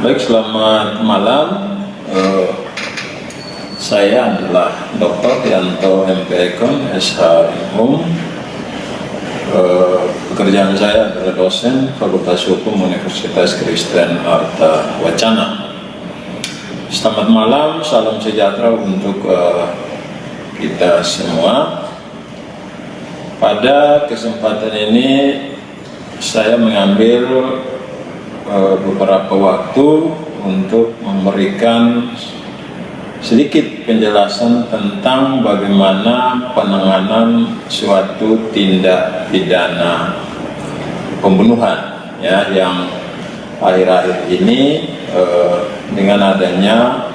Baik, selamat malam. Saya adalah Dr. Yanto MPekon, SHM. Pekerjaan saya adalah dosen Fakultas Hukum Universitas Kristen Arta Wacana. Selamat malam, salam sejahtera untuk kita semua. Pada kesempatan ini saya mengambil beberapa waktu untuk memberikan sedikit penjelasan tentang bagaimana penanganan suatu tindak pidana pembunuhan, ya, yang akhir-akhir ini dengan adanya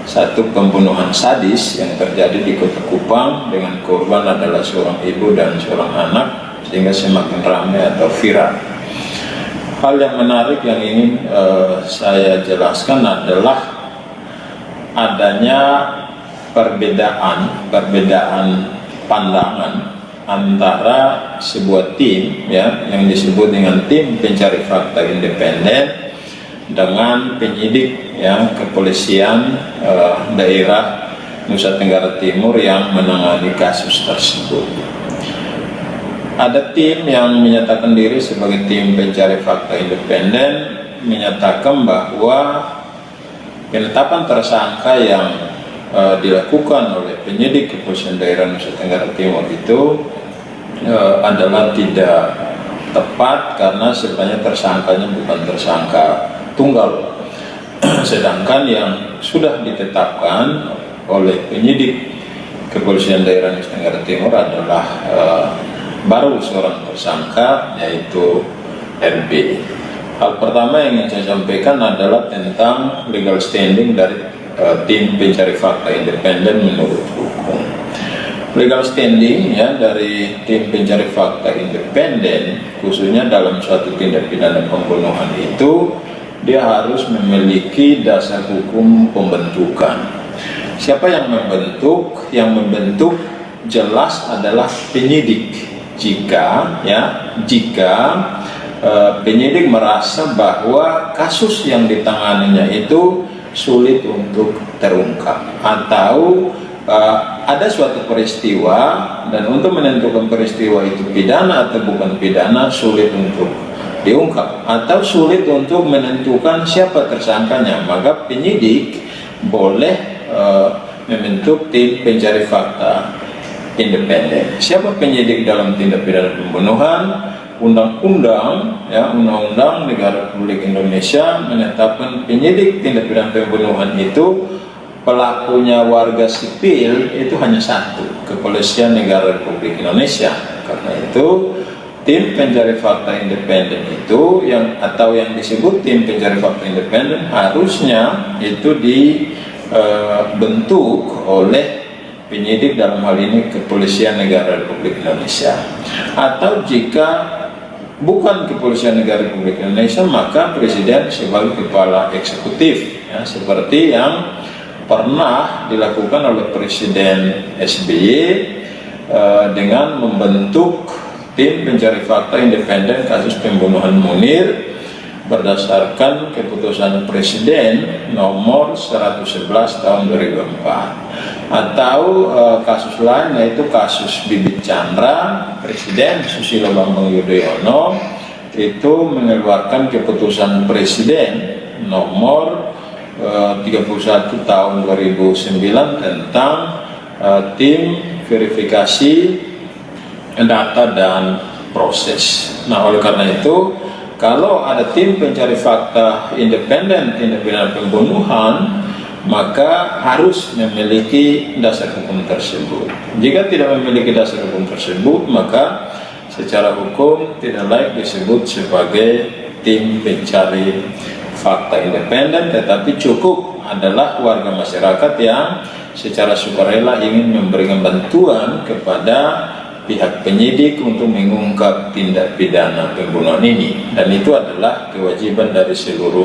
satu pembunuhan sadis yang terjadi di Kota Kupang dengan korban adalah seorang ibu dan seorang anak, sehingga semakin ramai atau viral. Hal yang menarik yang ingin saya jelaskan adalah adanya perbedaan pandangan antara sebuah tim, ya, yang disebut dengan tim pencari fakta independen dengan penyidik, ya, kepolisian daerah Nusa Tenggara Timur yang menangani kasus tersebut. Ada tim yang menyatakan diri sebagai tim pencari fakta independen, menyatakan bahwa penetapan tersangka yang dilakukan oleh penyidik kepolisian daerah Nusa Tenggara Timur itu adalah tidak tepat karena sebenarnya tersangkanya bukan tersangka tunggal, sedangkan yang sudah ditetapkan oleh penyidik kepolisian daerah Nusa Tenggara Timur adalah baru seorang tersangka, yaitu RB. Hal pertama yang ingin saya sampaikan adalah tentang legal standing dari tim pencari fakta independen menurut hukum. Legal standing, ya, dari tim pencari fakta independen, khususnya dalam suatu tindak pidana pembunuhan itu, dia harus memiliki dasar hukum pembentukan. Siapa yang membentuk? Yang membentuk jelas adalah penyidik. Jika penyidik merasa bahwa kasus yang ditanganinya itu sulit untuk terungkap, atau ada suatu peristiwa dan untuk menentukan peristiwa itu pidana atau bukan pidana sulit untuk diungkap, atau sulit untuk menentukan siapa tersangkanya, maka penyidik boleh membentuk tim pencari fakta independen. Siapa penyidik dalam tindak pidana pembunuhan? Undang-undang Negara Republik Indonesia menetapkan penyidik tindak pidana pembunuhan itu pelakunya warga sipil itu hanya satu, Kepolisian Negara Republik Indonesia. Karena itu tim pencari fakta independen itu yang disebut tim pencari fakta independen harusnya itu dibentuk oleh penyidik, dalam hal ini Kepolisian Negara Republik Indonesia. Atau jika bukan Kepolisian Negara Republik Indonesia, maka Presiden sebagai kepala eksekutif, ya, seperti yang pernah dilakukan oleh Presiden SBY dengan membentuk tim pencari fakta independen kasus pembunuhan Munir berdasarkan keputusan Presiden nomor 111 tahun 2004. Atau kasus lain, yaitu kasus Bibit Chandra, Presiden Susilo Bambang Yudhoyono itu mengeluarkan keputusan Presiden nomor 31 tahun 2009 tentang tim verifikasi data dan proses. Nah, oleh karena itu, kalau ada tim pencari fakta independen tindak pidana pembunuhan, maka harus memiliki dasar hukum tersebut. Jika tidak memiliki dasar hukum tersebut, maka secara hukum tidak layak disebut sebagai tim pencari fakta independen, tetapi cukup adalah warga masyarakat yang secara sukarela ingin memberikan bantuan kepada pihak penyidik untuk mengungkap tindak pidana pembunuhan ini, dan itu adalah kewajiban dari seluruh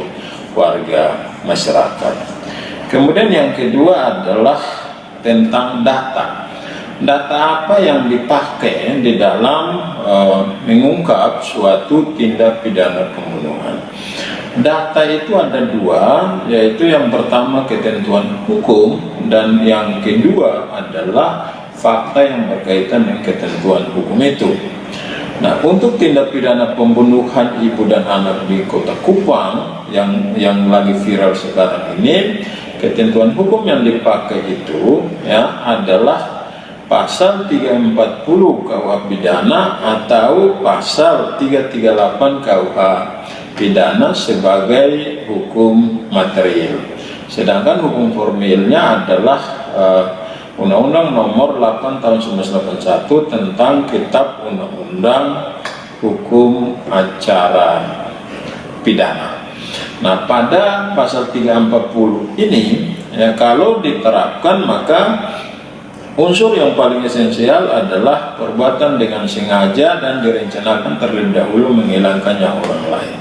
warga masyarakat. Kemudian yang kedua adalah tentang data. Data apa yang dipakai di dalam mengungkap suatu tindak pidana pembunuhan? Data itu ada dua, yaitu yang pertama ketentuan hukum dan yang kedua adalah fakta yang berkaitan dengan ketentuan hukum itu. Nah, untuk tindak pidana pembunuhan ibu dan anak di Kota Kupang yang lagi viral sekarang ini, ketentuan hukum yang dipakai itu ya adalah pasal 340 KUH pidana atau pasal 338 KUH pidana sebagai hukum material. Sedangkan hukum formilnya adalah Undang-Undang Nomor 8 Tahun 1981 tentang Kitab Undang-Undang Hukum Acara Pidana. Nah, pada pasal 340 ini ya, kalau diterapkan maka unsur yang paling esensial adalah perbuatan dengan sengaja dan direncanakan terlebih dahulu menghilangkan nyawa orang lain.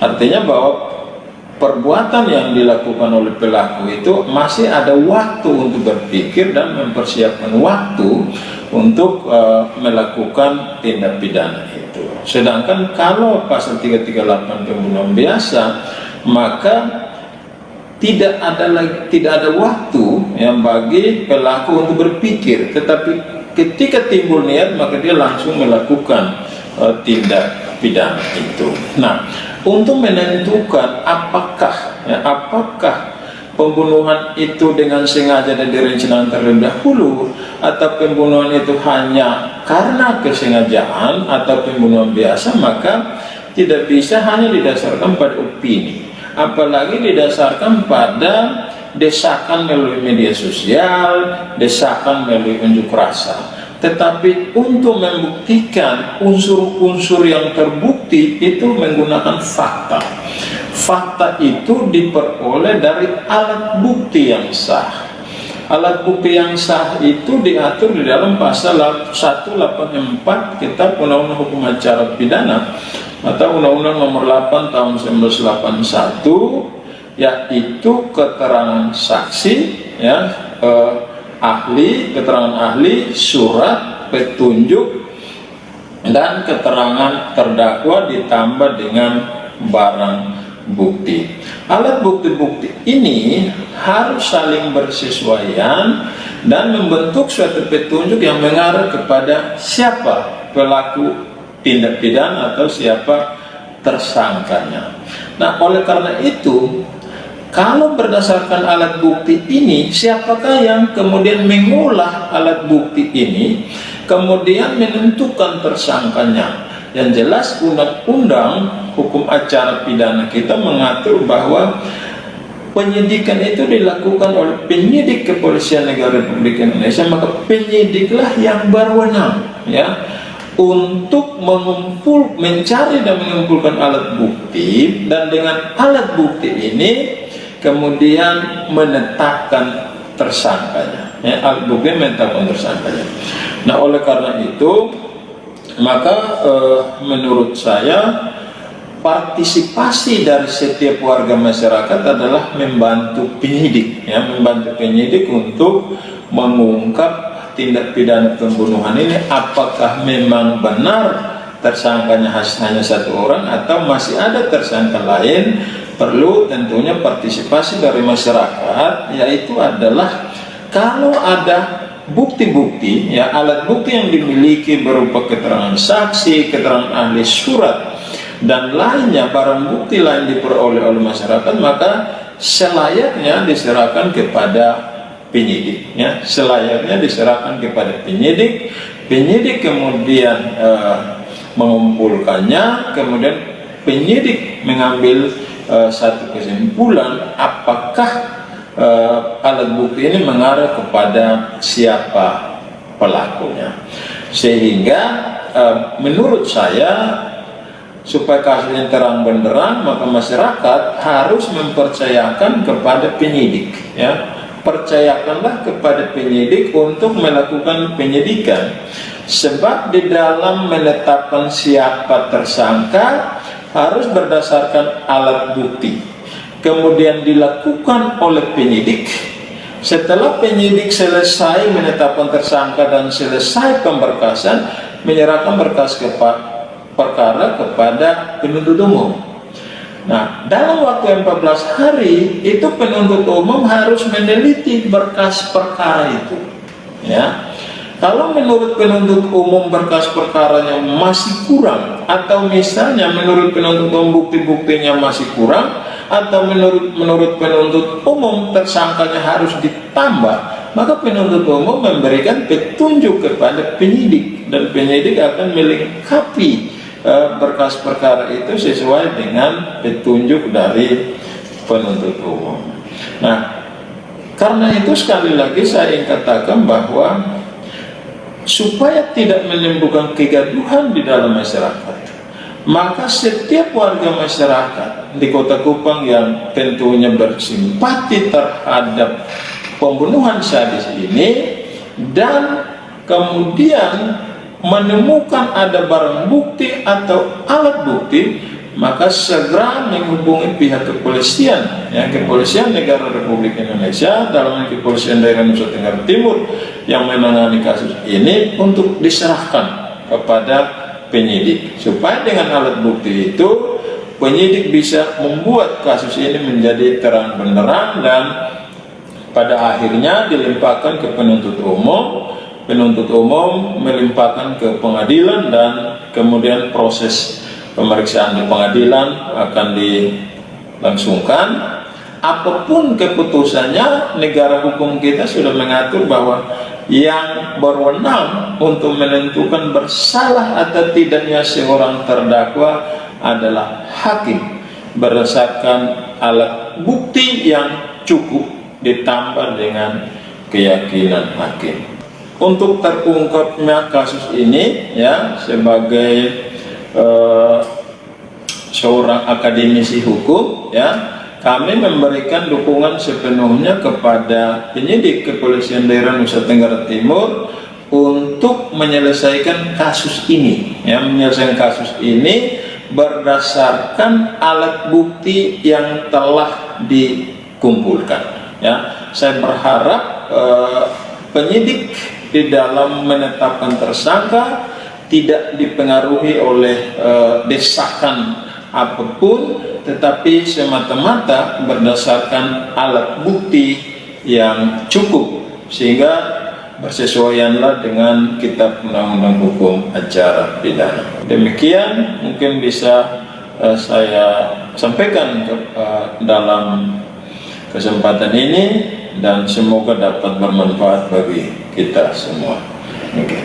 Artinya bahwa perbuatan yang dilakukan oleh pelaku itu masih ada waktu untuk berpikir dan mempersiapkan waktu untuk melakukan tindak pidana itu. Sedangkan kalau pasal 338 pembunuhan biasa, maka tidak ada waktu yang bagi pelaku untuk berpikir, tetapi ketika timbul niat maka dia langsung melakukan tindak pidana itu. Nah, untuk menentukan apakah pembunuhan itu dengan sengaja dan direncanakan terlebih dahulu atau pembunuhan itu hanya karena kesengajaan atau pembunuhan biasa, maka tidak bisa hanya didasarkan pada opini, apalagi didasarkan pada desakan melalui media sosial, desakan melalui unjuk rasa. Tetapi untuk membuktikan unsur-unsur yang terbukti itu menggunakan fakta. Fakta itu diperoleh dari alat bukti yang sah. Alat bukti yang sah itu diatur di dalam pasal 184 Kitab Undang-Undang Hukum Acara Pidana atau Undang-Undang Nomor 8 Tahun 1981, yaitu keterangan saksi, ya, keterangan ahli, surat, petunjuk, dan keterangan terdakwa ditambah dengan barang bukti. Alat bukti-bukti ini harus saling bersesuaian dan membentuk suatu petunjuk yang mengarah kepada siapa pelaku tindak pidana atau siapa tersangkanya. Nah, oleh karena itu, kalau berdasarkan alat bukti ini, siapakah yang kemudian mengolah alat bukti ini, kemudian menentukan tersangkanya? Yang jelas Undang-Undang Hukum Acara Pidana kita mengatur bahwa penyidikan itu dilakukan oleh penyidik Kepolisian Negara Republik Indonesia, maka penyidiklah yang berwenang, ya, untuk mencari dan mengumpulkan alat bukti, dan dengan alat bukti ini kemudian menetapkan tersangkanya, ya, alat bukti menetapkan tersangkanya. Nah, oleh karena itu maka menurut saya partisipasi dari setiap warga masyarakat adalah membantu penyidik, ya, membantu penyidik untuk mengungkap tindak pidana pembunuhan ini, apakah memang benar tersangkanya hanya satu orang atau masih ada tersangka lain. Perlu tentunya partisipasi dari masyarakat, yaitu adalah kalau ada bukti-bukti, ya, alat bukti yang dimiliki berupa keterangan saksi, keterangan ahli, surat, dan lainnya, barang bukti lain diperoleh oleh masyarakat, maka selayaknya diserahkan kepada penyidik, ya, selayaknya diserahkan kepada penyidik. Penyidik kemudian mengumpulkannya, kemudian penyidik mengambil satu kesimpulan apakah alat bukti ini mengarah kepada siapa pelakunya. Sehingga menurut saya, supaya kasusnya terang benderang, maka masyarakat harus mempercayakan kepada penyidik, ya. Percayakanlah kepada penyidik untuk melakukan penyidikan, sebab di dalam menetapkan siapa tersangka harus berdasarkan alat bukti, kemudian dilakukan oleh penyidik. Setelah penyidik selesai menetapkan tersangka dan selesai pemberkasan, menyerahkan berkas perkara kepada penuntut umum. Nah, dalam waktu 14 hari itu penuntut umum harus meneliti berkas perkara itu. Ya, kalau menurut penuntut umum berkas perkaranya masih kurang, atau misalnya menurut penuntut umum bukti-buktinya masih kurang, atau menurut penuntut umum tersangkanya harus ditambah, maka penuntut umum memberikan petunjuk kepada penyidik, dan penyidik akan melengkapi berkas perkara itu sesuai dengan petunjuk dari penuntut umum. Nah, karena itu sekali lagi saya ingin katakan bahwa supaya tidak menimbulkan kegaduhan di dalam masyarakat, maka setiap warga masyarakat di Kota Kupang yang tentunya bersimpati terhadap pembunuhan sadis ini dan kemudian menemukan ada barang bukti atau alat bukti, maka segera menghubungi pihak kepolisian, ya, Kepolisian Negara Republik Indonesia, dalam Kepolisian Daerah Nusa Tenggara Timur yang menangani kasus ini, untuk diserahkan kepada penyidik, supaya dengan alat bukti itu penyidik bisa membuat kasus ini menjadi terang benderang dan pada akhirnya dilimpahkan ke penuntut umum. Penuntut umum melimpahkan ke pengadilan dan kemudian proses pemeriksaan di pengadilan akan dilangsungkan. Apapun keputusannya, negara hukum kita sudah mengatur bahwa yang berwenang untuk menentukan bersalah atau tidaknya seorang terdakwa adalah hakim berdasarkan alat bukti yang cukup ditambah dengan keyakinan hakim. Untuk terungkapnya kasus ini, ya, sebagai seorang akademisi hukum, ya, kami memberikan dukungan sepenuhnya kepada penyidik Kepolisian Daerah Nusa Tenggara Timur untuk menyelesaikan kasus ini, ya, menyelesaikan kasus ini berdasarkan alat bukti yang telah dikumpulkan. Ya, saya berharap penyidik di dalam menetapkan tersangka tidak dipengaruhi oleh desakan apapun, tetapi semata-mata berdasarkan alat bukti yang cukup, sehingga bersesuaianlah dengan Kitab Undang-Undang Hukum Acara Pidana. Demikian mungkin bisa saya sampaikan dalam kesempatan ini, dan semoga dapat bermanfaat bagi kita semua. Oke.